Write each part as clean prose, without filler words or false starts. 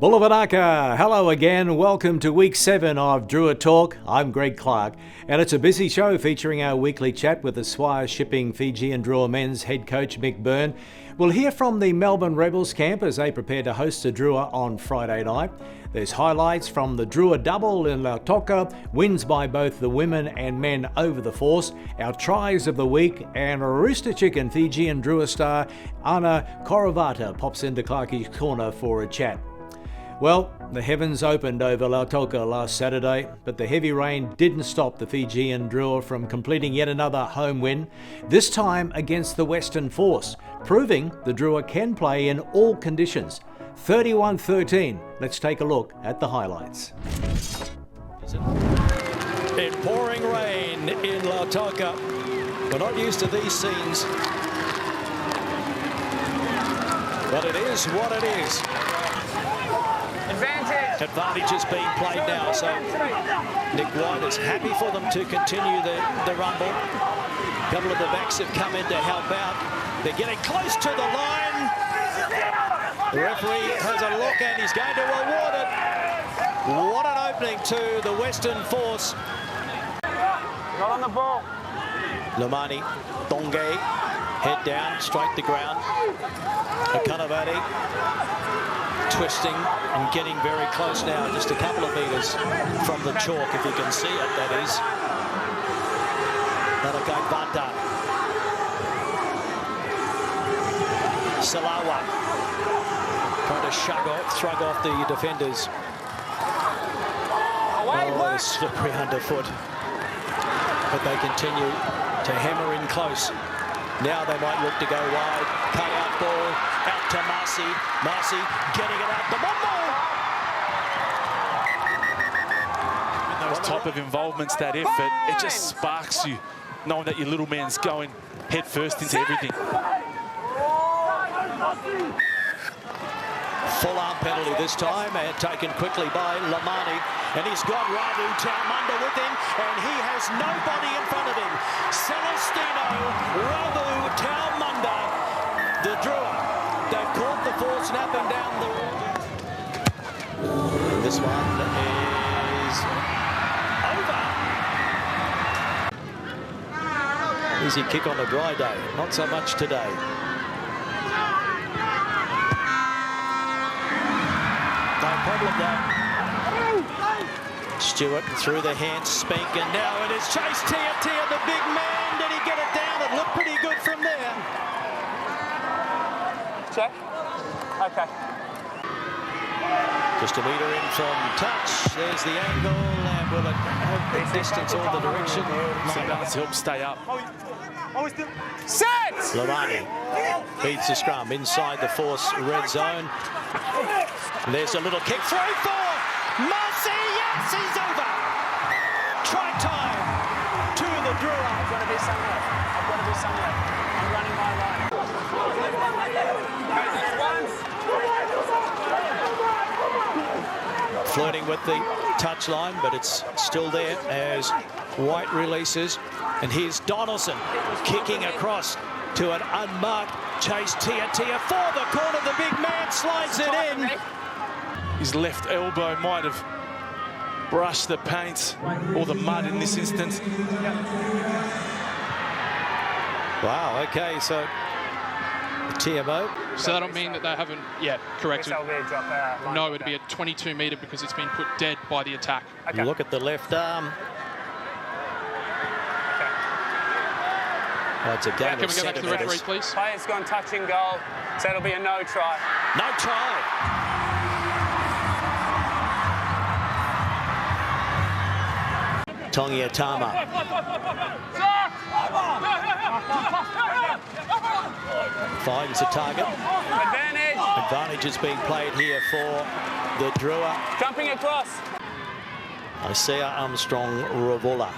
Bulavanaka, hello again. Welcome to week 7 of Drua Talk. I'm Greg Clark, and it's a busy show featuring our weekly chat with the Swire Shipping Fijian Drua Men's head coach Mick Byrne. We'll hear from the Melbourne Rebels camp as they prepare to host the Drua on Friday night. There's highlights from the Drua double in Drua Talk, wins by both the women and men over the force, our tries of the week, and Rooster Chicken Fijian Drua star Ana Korovata pops into Clarkie's corner for a chat. Well, the heavens opened over Drua Talk last Saturday, but the heavy rain didn't stop the Fijian Drua from completing yet another home win, this time against the Western Force, proving the Drua can play in all conditions. 31-13. Let's take a look at the highlights. In pouring rain in Drua Talk. We're not used to these scenes, but it is what it is. Advantage is being played now, so Nick White is happy for them to continue the rumble. A couple of the backs have come in to help out. They're getting close to the line. The referee has a look and he's going to award it. What an opening to the Western Force. Not on the ball. Lamani, Donge, head down, straight to ground. Korovata twisting and getting very close now, just a couple of metres from the chalk, if you can see it, that is. Ana Korovata. Salawa trying to shrug off the defenders. Oh, slippery underfoot. But they continue to hammer in close. Now they might look to go wide. Cut out ball out to Marcy. Marcy getting it out to Momo. Those type of involvements, that effort, it just sparks you, knowing that your little man's going head first into everything. Full-arm penalty this time, and taken quickly by Lamani. And he's got Ravu Taumunda with him, and he has nobody in front of him. Celestino Ravu Taumunda, the Drua. They've caught the force napping down the road. This one is over. Easy kick on a dry day, not so much today. No problem though. Stewart through the hands, Spink, and now it is Chase Tia, the big man. Did he get it down? It looked pretty good from there. Check. Okay. Just a metre in from touch. There's the angle, and will it have the distance or the direction? Sometimes help stay up. Set! Lamani beats the scrum inside the force red zone. And there's a little kick through for Marcy. Yes, he's over. Try time to the Drua. I've got to be somewhere. I'm running my line. Flirting with the touchline, but it's still there as White releases. And here's Donaldson kicking across to an unmarked Chase Tia for the corner. The big man slides it in. His left elbow might have brushed the paint or the mud in this instance. Wow, okay, so TMO. So that'll mean that they haven't yet corrected. Drop, No, it'd be a 22 metre because it's been put dead by the attack. Okay. Look at the left arm. Oh, it's a game Can of we go back to the referee, please? Player's gone touch and goal, so it'll be a no try. No try. Tongiatama. Finds a target. Advantage. Advantage is being played here for the Drua. Jumping across. Isaiah Armstrong Ravola.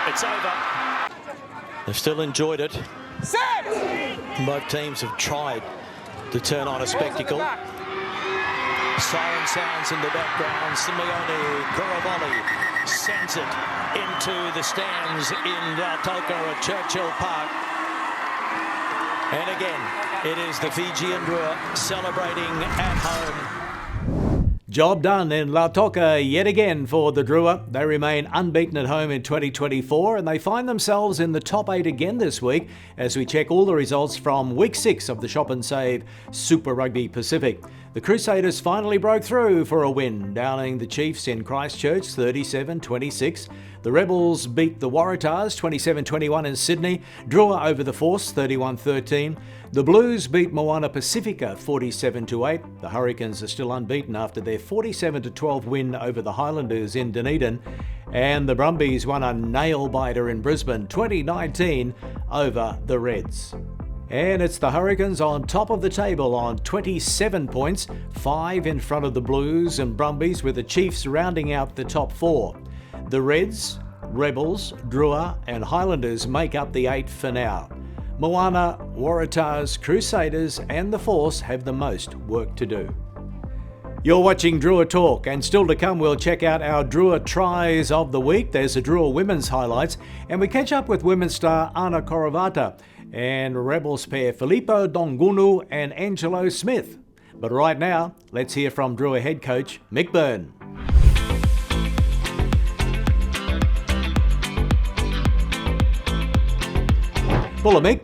It's over. They've still enjoyed it. Set! Both teams have tried to turn on a spectacle. Siren sounds in the background. Simeone Korovali sends it into the stands in Drua Talk at Churchill Park. And again, it is the Fijian Drua celebrating at home. Job done in Lautoka yet again for the Drua. They remain unbeaten at home in 2024 and they find themselves in the top 8 again this week as we check all the results from week 6 of the Shop and Save Super Rugby Pacific. The Crusaders finally broke through for a win, downing the Chiefs in Christchurch 37-26. The Rebels beat the Waratahs 27-21 in Sydney. Drua over the Force 31-13. The Blues beat Moana Pacifica 47-8. The Hurricanes are still unbeaten after their 47-12 win over the Highlanders in Dunedin. And the Brumbies won a nail-biter in Brisbane 2019 over the Reds. And it's the Hurricanes on top of the table on 27 points, 5 in front of the Blues and Brumbies, with the Chiefs rounding out the top 4. The Reds, Rebels, Drua and Highlanders make up the 8 for now. Moana, Waratahs, Crusaders and the Force have the most work to do. You're watching Drua Talk, and still to come we'll check out our Drua tries of the week. There's the Drua Women's highlights, and we catch up with women's star Ana Korovata and Rebels pair Filipo, Daungunu and Angelo Smith. But right now, let's hear from Drua head coach Mick Byrne. Bulla Mick,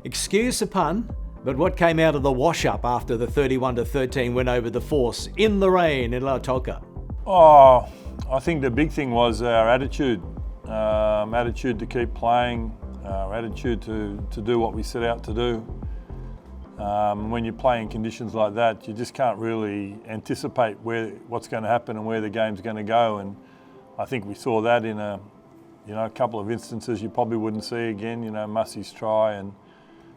excuse the pun, but what came out of the wash-up after the 31-13 win over the Force in the rain in Lautoka? Oh, I think the big thing was our attitude. Attitude to keep playing, our attitude to do what we set out to do. When you play in conditions like that, you just can't really anticipate what's going to happen and where the game's going to go. And I think we saw that in a couple of instances you probably wouldn't see again. Mussey's try and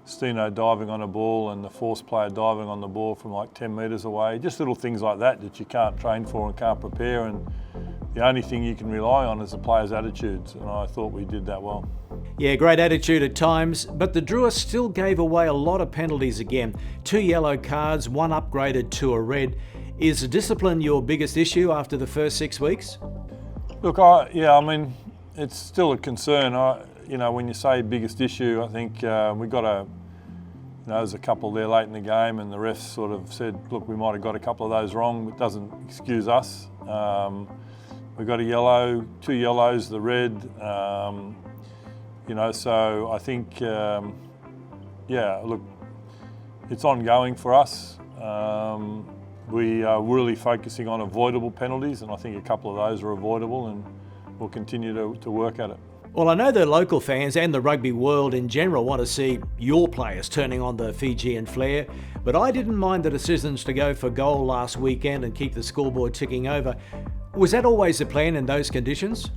Steno diving on a ball and the Force player diving on the ball from like 10 metres away. Just little things like that you can't train for and can't prepare. And the only thing you can rely on is the players' attitudes. And I thought we did that well. Yeah, great attitude at times, but the Drua still gave away a lot of penalties again. 2 yellow cards, 1 upgraded to a red. Is discipline your biggest issue after the first 6 weeks? Look, it's still a concern. When you say biggest issue, I think we got there's a couple there late in the game and the refs sort of said, look, we might have got a couple of those wrong. It doesn't excuse us. We got a yellow, 2 yellows, the red. So I think, look, it's ongoing for us. We are really focusing on avoidable penalties, and I think a couple of those are avoidable, and we'll continue to work at it. Well, I know the local fans and the rugby world in general want to see your players turning on the Fijian flair, but I didn't mind the decisions to go for goal last weekend and keep the scoreboard ticking over. Was that always the plan in those conditions?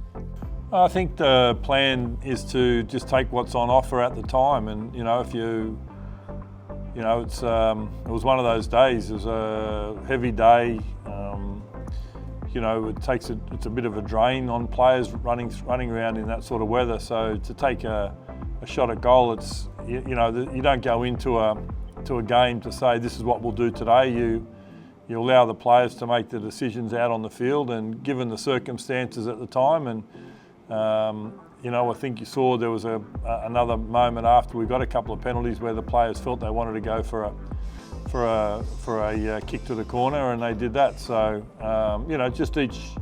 I think the plan is to just take what's on offer at the time, and if it was one of those days. It was a heavy day. It's a bit of a drain on players running around in that sort of weather. So to take a shot at goal, it's you don't go into a game to say this is what we'll do today. You allow the players to make the decisions out on the field, and given the circumstances at the time, and I think you saw there was another moment after we got a couple of penalties where the players felt they wanted to go for a kick to the corner, and they did that. So just each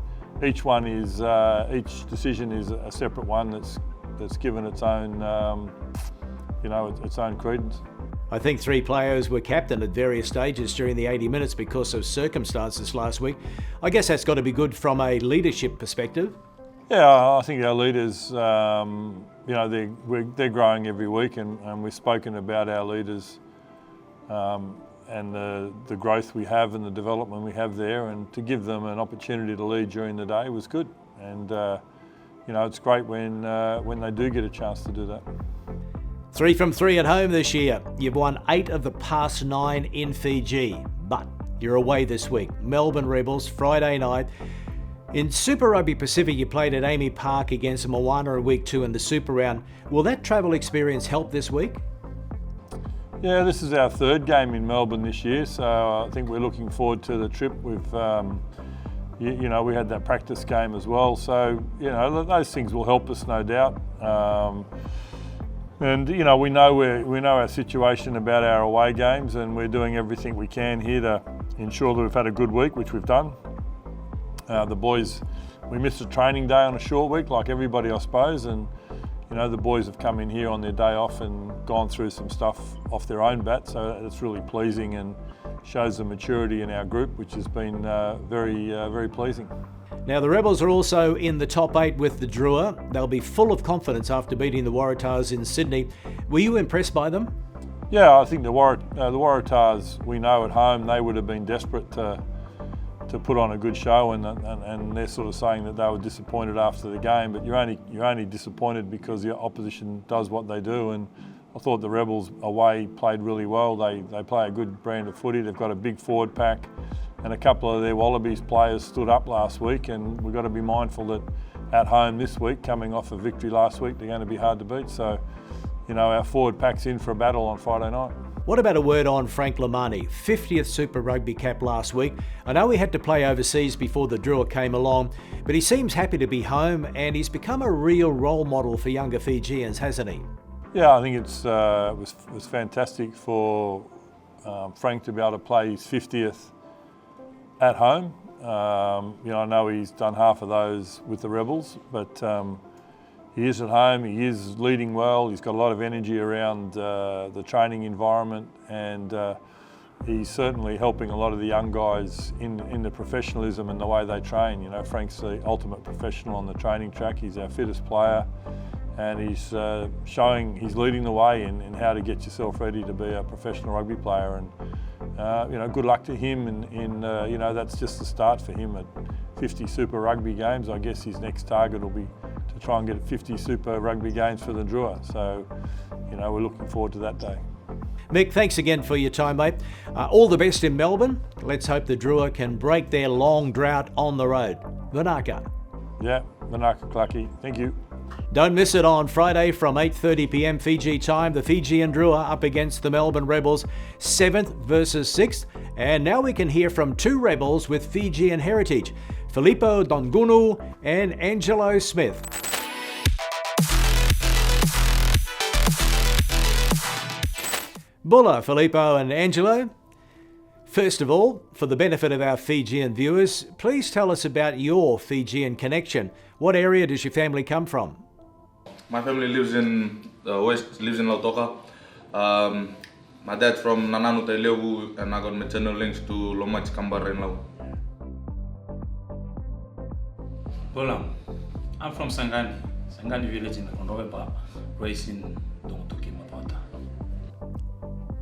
one is each decision is a separate one that's given its own its own credence. I think 3 players were captain at various stages during the 80 minutes because of circumstances last week. I guess that's got to be good from a leadership perspective. Yeah, I think our leaders, they're growing every week, and we've spoken about our leaders and the growth we have and the development we have there, and to give them an opportunity to lead during the day was good. And it's great when they do get a chance to do that. 3 from 3 at home this year. You've won 8 of the past 9 in Fiji, but you're away this week. Melbourne Rebels, Friday night. In Super Rugby Pacific, you played at Amy Park against Moana in week 2 in the Super Round. Will that travel experience help this week? Yeah, this is our 3rd game in Melbourne this year, so I think we're looking forward to the trip. We've, we had that practice game as well, so those things will help us, no doubt. And you know, we know our situation about our away games, and we're doing everything we can here to ensure that we've had a good week, which we've done. The boys, we missed a training day on a short week, like everybody, I suppose, and you know, the boys have come in here on their day off and gone through some stuff off their own bat, so it's really pleasing and shows the maturity in our group, which has been very pleasing. Now the Rebels are also in the top 8 with the Drua. They'll be full of confidence after beating the Waratahs in Sydney. Were you impressed by them? Yeah, I think the Waratahs, we know at home, they would have been desperate to put on a good show, and they're sort of saying that they were disappointed after the game, but you're only disappointed because the opposition does what they do, and I thought the Rebels away played really well. They play a good brand of footy. They've got a big forward pack, and a couple of their Wallabies players stood up last week, and we've got to be mindful that at home this week, coming off a victory last week, they're going to be hard to beat. So, you know, our forward pack's in for a battle on Friday night. What about a word on Frank Lamani, 50th Super Rugby cap last week? I know he had to play overseas before the Drua came along, but he seems happy to be home, and he's become a real role model for younger Fijians, hasn't he? Yeah, I think it was fantastic for Frank to be able to play his 50th at home. You know, I know he's done half of those with the Rebels, but he is at home, he is leading well, he's got a lot of energy around the training environment, and he's certainly helping a lot of the young guys in the professionalism and the way they train. You know, Frank's the ultimate professional on the training track, he's our fittest player, and he's leading the way in how to get yourself ready to be a professional rugby player. And you know, good luck to him, and you know, that's just the start for him at 50 Super Rugby games. I guess his next target will be to try and get 50 Super Rugby games for the Drua. So, you know, we're looking forward to that day. Mick, thanks again for your time, mate. All the best in Melbourne. Let's hope the Drua can break their long drought on the road. Vanaka. Yeah, Vanaka, Clarkie. Thank you. Don't miss it on Friday from 8:30 p.m. Fiji time. The Fijian Drua up against the Melbourne Rebels, 7th versus 6th. And now we can hear from 2 Rebels with Fijian heritage, Filipo Daungunu and Angelo Smith. Bulla, Filipo and Angelo. First of all, for the benefit of our Fijian viewers, please tell us about your Fijian connection. What area does your family come from? My family lives in the west, lives in Lautoka. My dad's from Nananu Tailevu, and I got maternal links to Lomach, Kambara and Lau. Well, I'm from Sangani village in Korovata, raised in Daungunu.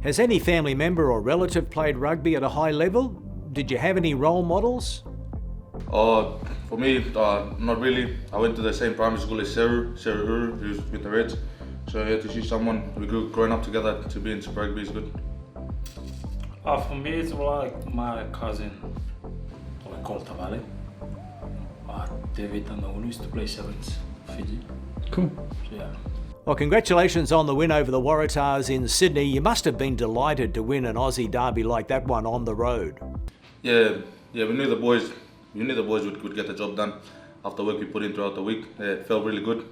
Has any family member or relative played rugby at a high level? Did you have any role models? For me, not really. I went to the same primary school as Seru, who's with the Reds. So yeah, to see someone we grew growing up together to be in Super Rugby is good. For me, it's like my cousin, we call Tavale. David and Daungunu used to play sevens, Fiji. Cool. So, yeah. Well, congratulations on the win over the Waratahs in Sydney. You must have been delighted to win an Aussie derby like that one on the road. Yeah, we knew the boys would get the job done after work we put in throughout the week. It felt really good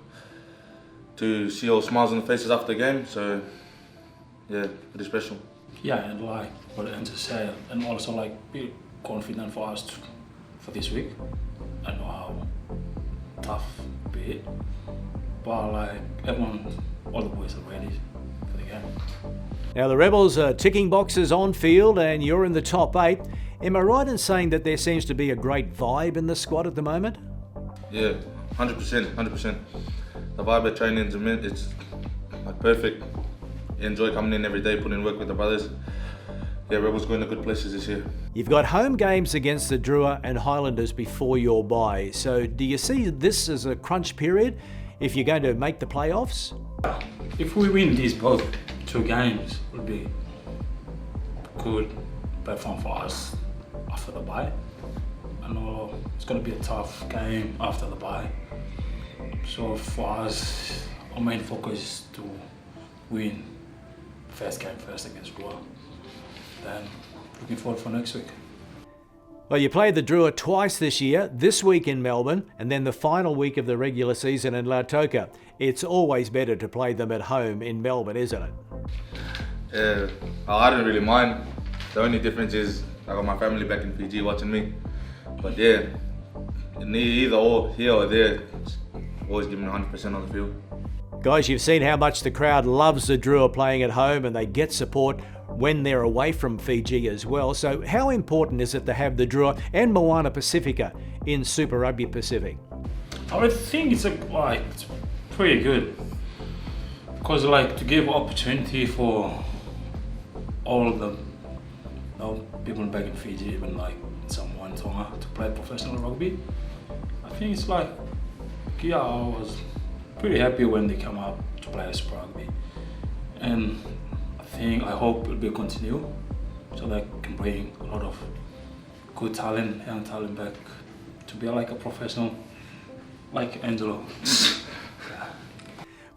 to see all smiles on the faces after the game. So yeah, pretty special. Yeah, and like what Angelo said, and also like be confident for us for this week. I know how tough it be. But like everyone, all the boys are ready for the game. Now the Rebels are ticking boxes on field and you're in the top 8. Am I right in saying that there seems to be a great vibe in the squad at the moment? Yeah, 100%. The vibe at training it's like perfect. You enjoy coming in every day, putting in work with the brothers. Yeah, Rebels going to good places this year. You've got home games against the Drua and Highlanders before your bye. So do you see this as a crunch period if you're going to make the playoffs? If we win these both 2 games, it will be good platform for us after the bye. I know it's going to be a tough game after the bye. So for us, our main focus is to win first game first against Drua. Then looking forward for next week. Well, you played the Drua twice this year, this week in Melbourne, and then the final week of the regular season in Lautoka. It's always better to play them at home in Melbourne, isn't it? Yeah, I don't really mind. The only difference is I got my family back in Fiji watching me. But yeah, either or, here or there, always giving 100% on the field. Guys, you've seen how much the crowd loves the Drua playing at home, and they get support when they're away from Fiji as well. So how important is it to have the Drua and Moana Pacifica in Super Rugby Pacific? I would think it's pretty good, because to give opportunity for all of the people back in Fiji, even someone Tonga, to play professional rugby. I think it's I was pretty happy when they come up to play Super Rugby, and I hope it will continue, so they can bring a lot of good talent, young talent back to be a professional, like Angelo.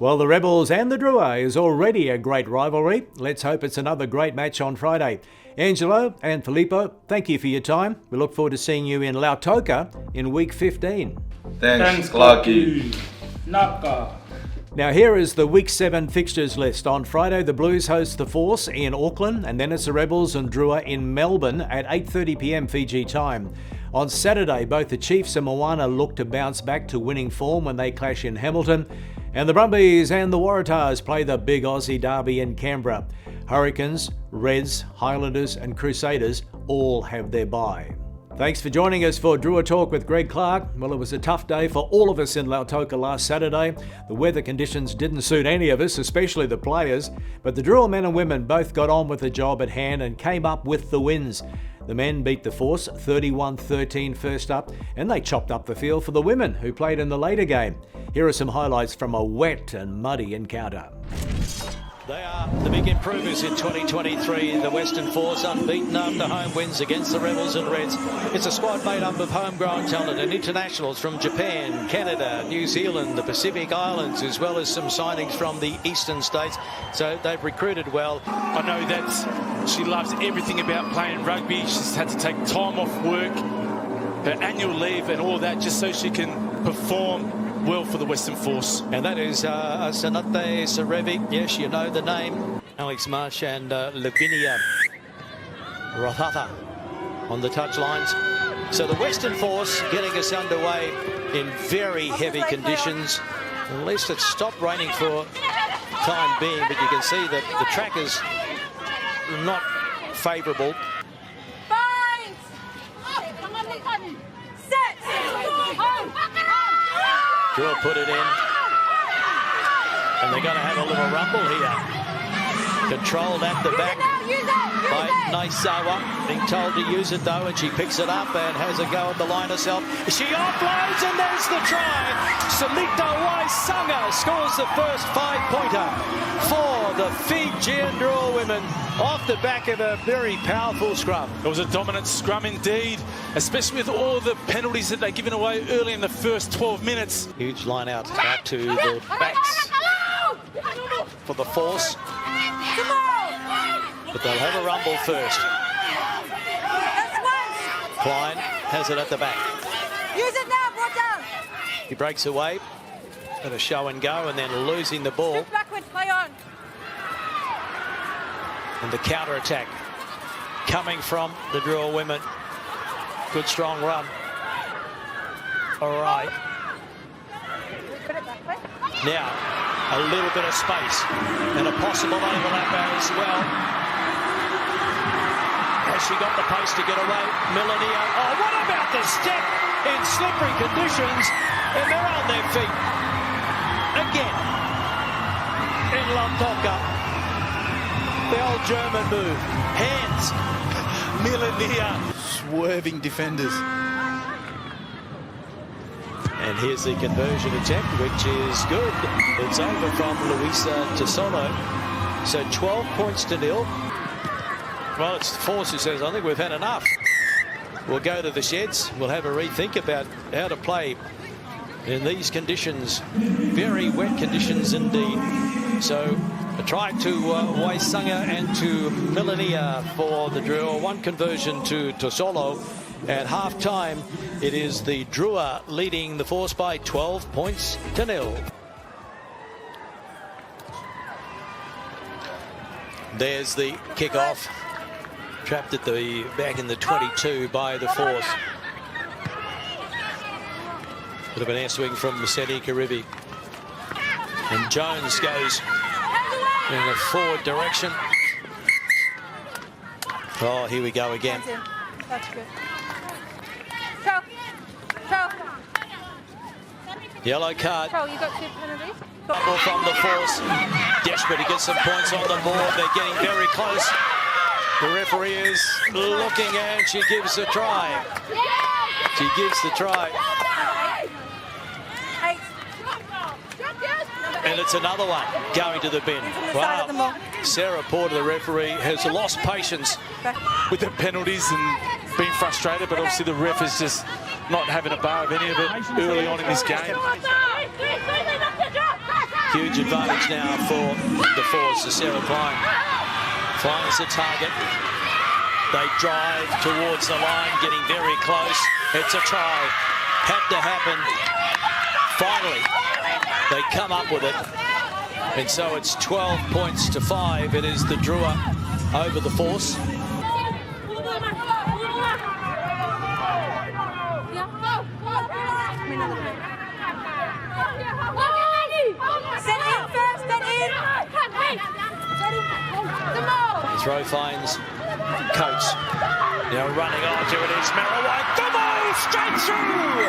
Well, the Rebels and the Drua is already a great rivalry. Let's hope it's another great match on Friday. Angelo and Filipo, thank you for your time. We look forward to seeing you in Lautoka in week 15. Thanks Clarkie. Naka. Now here is the Week 7 fixtures list. On Friday, the Blues host the Force in Auckland, and then it's the Rebels and Drua in Melbourne at 8:30pm Fiji time. On Saturday, both the Chiefs and Moana look to bounce back to winning form when they clash in Hamilton, and the Brumbies and the Waratahs play the big Aussie derby in Canberra. Hurricanes, Reds, Highlanders and Crusaders all have their bye. Thanks for joining us for Drua Talk with Greg Clark. Well, it was a tough day for all of us in Lautoka last Saturday. The weather conditions didn't suit any of us, especially the players, but the Drua men and women both got on with the job at hand and came up with the wins. The men beat the Force 31-13 first up, and they chopped up the field for the women who played in the later game. Here are some highlights from a wet and muddy encounter. They are the big improvers in 2023. The Western Force unbeaten after home wins against the Rebels and Reds. It's a squad made up of homegrown talent and internationals from Japan, Canada, New Zealand, the Pacific Islands, as well as some signings from the eastern states. So they've recruited well. I know that she loves everything about playing rugby. She's had to take time off work, her annual leave and all that, just so she can perform well for the Western Force. And that is Sanate Sarevic. Yes, you know the name. Alex Marsh and Lavinia Rothata on the touchlines. So the Western Force getting us underway in very heavy conditions. At least it's stopped raining for time being, but you can see that the track is not favourable. Drua put it in, and they're going to have a little rumble here. Controlled at the back by Naisawa, being told to use it though, and she picks it up and has a go at the line herself. She offloads, and there's the try. Salita Waisanga scores the first 5-pointer for the Fijian Drua Women off the back of a very powerful scrum. It was a dominant scrum indeed, especially with all the penalties that they've given away early in the first 12 minutes. Huge line out to the backs for the Force. But they'll have a rumble first. Klein has it at the back. Use it now, brought down. He breaks away. Got a show and go, and then losing the ball. Step backwards, play on. And the counter-attack coming from the Drua Women. Good strong run. All right. Now, a little bit of space and a possible overlap as well. Has she got the pace to get away? Melania. Oh, what about the step in slippery conditions? And they're on their feet. Again. In Lautoka. The old German move. Hands. Melania. Swerving defenders. And here's the conversion attempt, which is good. It's over from Luisa Tesolo. So 12 points to 0. Well, it's the Force who says, I think we've had enough. We'll go to the sheds. We'll have a rethink about how to play in these conditions. Very wet conditions indeed. So a try to Waisanga and to Melania for the Drua. One conversion to Tosolo. At half-time, it is the Drua leading the force by 12 points to 0. There's the kick-off. Trapped at the back in the 22 by the force. Bit of an air swing from Ana Corova. And Jones goes in a forward direction. Oh, here we go again. That's good. Go. Go. Yellow card. Go, you got 2 penalties. Ball from the force. Desperate to get some points on the board. They're getting very close. The referee is looking and she gives a try. She gives the try. And it's another one going to the bin. Wow. Sarah Porter, the referee, has lost patience with the penalties and being frustrated, but obviously the ref is just not having a bar of any of it early on in this game. Huge advantage now for the force. Sarah Klein finds the target. They drive towards the line, getting very close. It's a try. Had to happen. Finally, they come up with it. And so it's 12 points to 5. It is the Drua over the force. Throw finds Coates. Now running onto it is Merrill. The move straight through.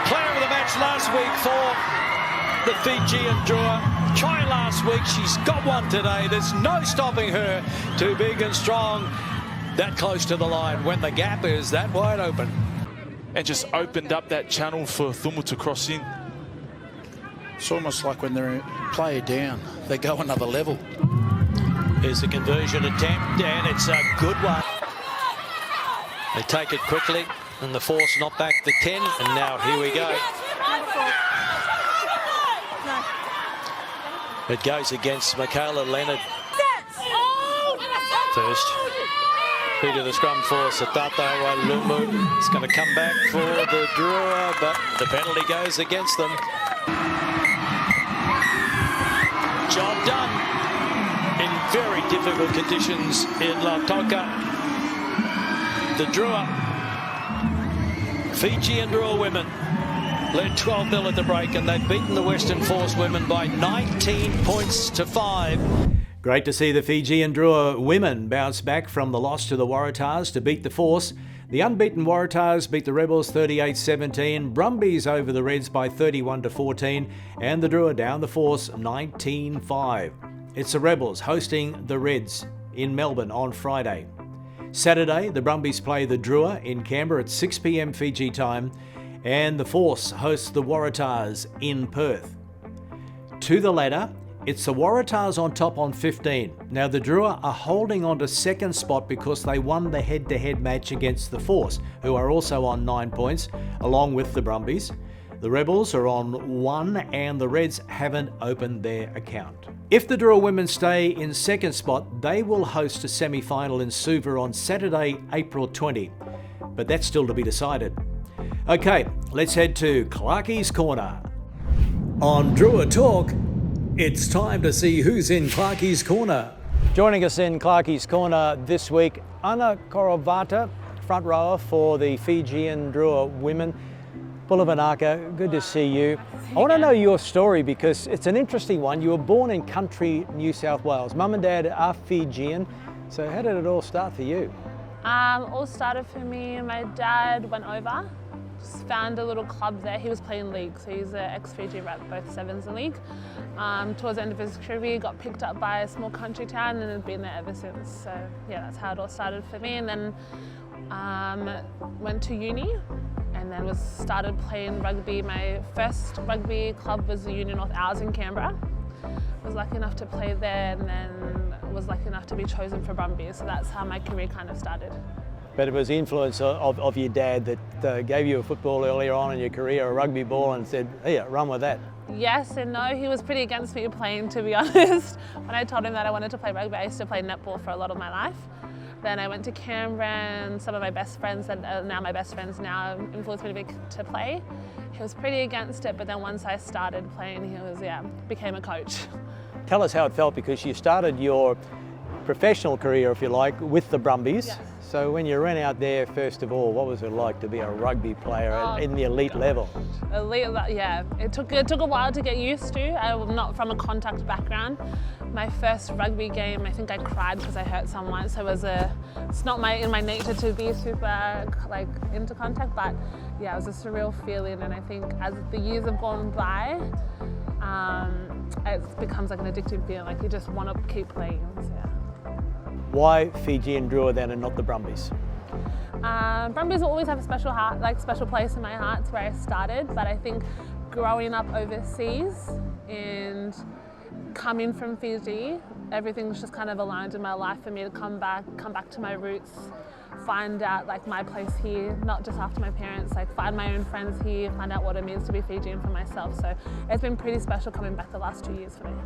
Player of the match last week for the Fijian Drua. Trying last week, she's got one today. There's no stopping her. Too big and strong. That close to the line when the gap is that wide open. And just opened up that channel for Thumu to cross in. It's almost like when they're a player down, they go another level. Here's the conversion attempt, and it's a good one. They take it quickly, and the force not back the 10, and now here we go. It goes against Michaela Leonard. First, through to the scrum force, Atata Walumu. It's going to come back for the Drua, but the penalty goes against them. Job done. In very difficult conditions in Lautoka. The Drua, Fijian Drua Women, led 12-0 at the break, and they've beaten the Western Force Women by 19 points to 5. Great to see the Fijian Drua Women bounce back from the loss to the Waratahs to beat the Force. The unbeaten Waratahs beat the Rebels 38-17, Brumbies over the Reds by 31-14, and the Drua down the Force 19-5. It's the Rebels hosting the Reds in Melbourne on Friday. Saturday, the Brumbies play the Drua in Canberra at 6 p.m. Fiji time, and the Force hosts the Waratahs in Perth. To the ladder, it's the Waratahs on top on 15. Now the Drua are holding on to second spot because they won the head-to-head match against the Force, who are also on 9 points, along with the Brumbies. The Rebels are on 1 and the Reds haven't opened their account. If the Drua Women stay in second spot, they will host a semi-final in Suva on Saturday, April 20. But that's still to be decided. Okay, let's head to Clarkie's Corner. On Drua Talk, it's time to see who's in Clarkie's Corner. Joining us in Clarkie's Corner this week, Ana Korovata, front rower for the Fijian Drua Women. Bulavanaka, good to see you. I want to know your story because it's an interesting one. You were born in country New South Wales. Mum and Dad are Fijian. So how did it all start for you? All started for me, my dad went over, just found a little club there. He was playing league, so he's an ex-Fiji rep, both sevens and league. Towards the end of his career, got picked up by a small country town and had been there ever since. So yeah, that's how it all started for me. And then went to uni. And then started playing rugby. My first rugby club was the Union North Owls in Canberra. Was lucky enough to play there, and then was lucky enough to be chosen for Brumbies. So that's how my career kind of started. But it was the influence of your dad that gave you a football earlier on in your career, a rugby ball, and said, "Hey, run with that." Yes and no. He was pretty against me playing, to be honest. When I told him that I wanted to play rugby, I used to play netball for a lot of my life. Then I went to Canberra, and some of my best friends that are now my best friends now influenced me to play. He was pretty against it, but then once I started playing, he was, became a coach. Tell us how it felt, because you started your professional career, if you like, with the Brumbies. Yes. So when you ran out there, first of all, what was it like to be a rugby player in the elite level? Elite, yeah. It took a while to get used to. I'm not from a contact background. My first rugby game, I think I cried because I hurt someone. So it's not in my nature to be super into contact, but yeah, it was a surreal feeling. And I think as the years have gone by, it becomes like an addictive feeling. Like you just want to keep playing. So, yeah. Why Fijian Drua then and not the Brumbies? Brumbies will always have a special place in my heart. It's where I started, but I think growing up overseas and coming from Fiji, everything's just kind of aligned in my life for me to come back to my roots, find out my place here, not just after my parents, find my own friends here, find out what it means to be Fijian for myself. So it's been pretty special coming back the last 2 years for me.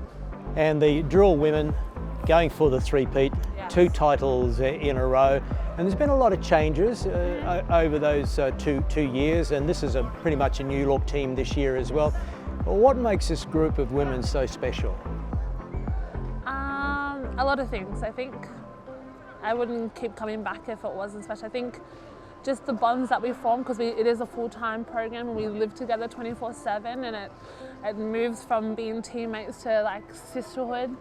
And the Drua Women going for the three-peat, yes. 2 titles in a row, and there's been a lot of changes over those two years, and this is pretty much a new look team this year as well. What makes this group of women so special? A lot of things. I think I wouldn't keep coming back if it wasn't special. I think just the bonds that we form, because it is a full-time program and we live together 24/7, and it moves from being teammates to sisterhood.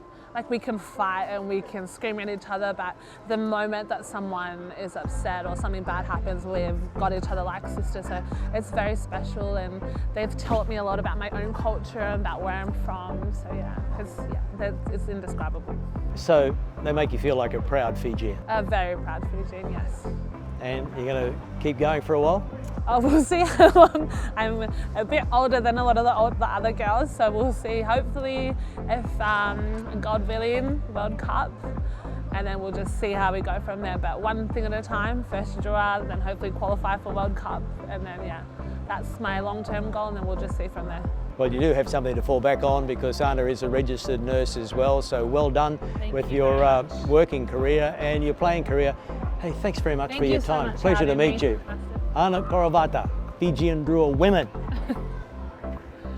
We can fight and we can scream at each other, but the moment that someone is upset or something bad happens, we've got each other like sisters. So it's very special, and they've taught me a lot about my own culture and about where I'm from. So it's indescribable. So they make you feel like a proud Fijian. A very proud Fijian, yes. And you're going to keep going for a while? Oh, we'll see how long. I'm a bit older than a lot of the other girls, so we'll see. Hopefully, if God willing, World Cup, and then we'll just see how we go from there. But one thing at a time, first Drua, then hopefully qualify for World Cup, and then that's my long-term goal, and then we'll just see from there. Well, you do have something to fall back on, because Ana is a registered nurse as well, so well done with your working career and your playing career. Hey, thanks very much for your time. Pleasure to meet you. Ana Korovata, Fijian Drua Women.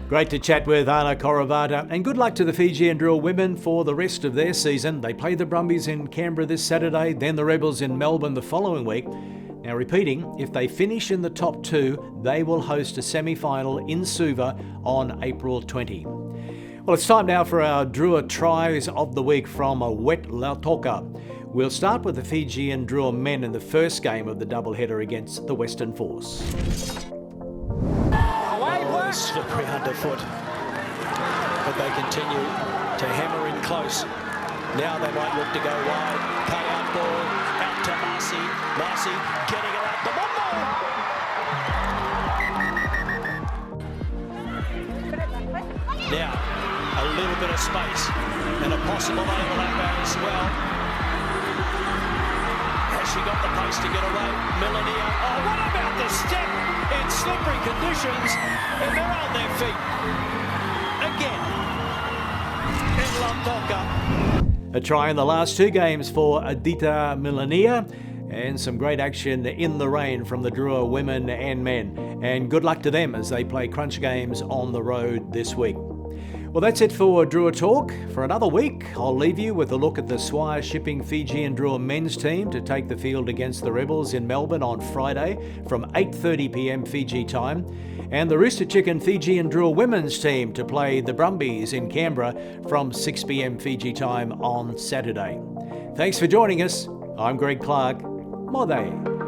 Great to chat with Ana Korovata, and good luck to the Fijian Drua Women for the rest of their season. They play the Brumbies in Canberra this Saturday, then the Rebels in Melbourne the following week. Now repeating, if they finish in the top 2, they will host a semi-final in Suva on April 20. Well, it's time now for our Drua tries of the week from a wet Lautoka. We'll start with the Fijian Drua Men in the first game of the doubleheader against the Western Force. Slippery underfoot, but they continue to hammer in close. Now they might look to go wide. Cut out ball out to Marcy. Marcy getting it out the Now a little bit of space and a possible overlap as well. Has she got the pace to get away? Melania. Oh, what about the step in slippery conditions? And they're on their feet again in Lautoka. A try in the last 2 games for Adita Melania, and some great action in the rain from the Drua women and men. And good luck to them as they play crunch games on the road this week. Well, that's it for Drua Talk. For another week, I'll leave you with a look at the Swire Shipping Fijian Drua men's team to take the field against the Rebels in Melbourne on Friday from 8:30 p.m. Fiji time, and the Rooster Chicken Fijian Drua women's team to play the Brumbies in Canberra from 6 p.m. Fiji time on Saturday. Thanks for joining us. I'm Greg Clark. Mode.